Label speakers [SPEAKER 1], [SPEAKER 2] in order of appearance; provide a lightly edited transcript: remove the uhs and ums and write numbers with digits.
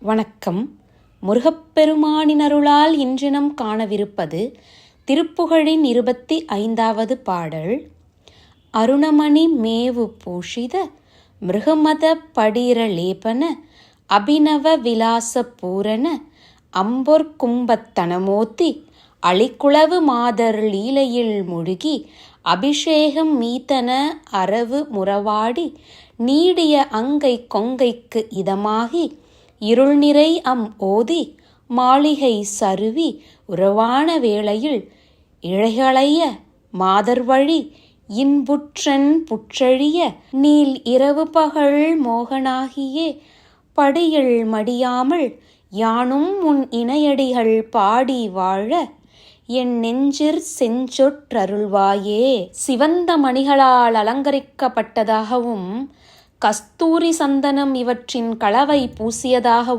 [SPEAKER 1] வணக்கம். முருகப்பெருமானின் அருளால் இன்றினம் காணவிருப்பது திருப்புகழின் 25வது பாடல். அருணமணி மேவு பூஷித மிருகமத படிரலேபன அபிநவ விலாச பூரண அம்பொற் கும்பத்தனமோத்தி அளிக்குளவு மாதர் லீலையில் முழுகி அபிஷேகம் மீத்தன அரவு முறவாடி நீடிய அங்கை கொங்கைக்கு இதமாகி இருள்நிறை ஓதி மாளிகை சருவி உறவான வேளையில் இழைகளைய மாதர்வழி இன்புற்றன் புற்றழிய நீல் இரவு பகல் மோகனாகியே படியில் மடியாமல் யானும் உன் இணையடிகள் பாடி வாழ என் நெஞ்சிற் செஞ்சொற்றருள்வாயே. சிவந்த மணிகளால் அலங்கரிக்கப்பட்டதாகவும் கஸ்தூரி சந்தனம் இவற்றின் கலவை பூசியதாகவும்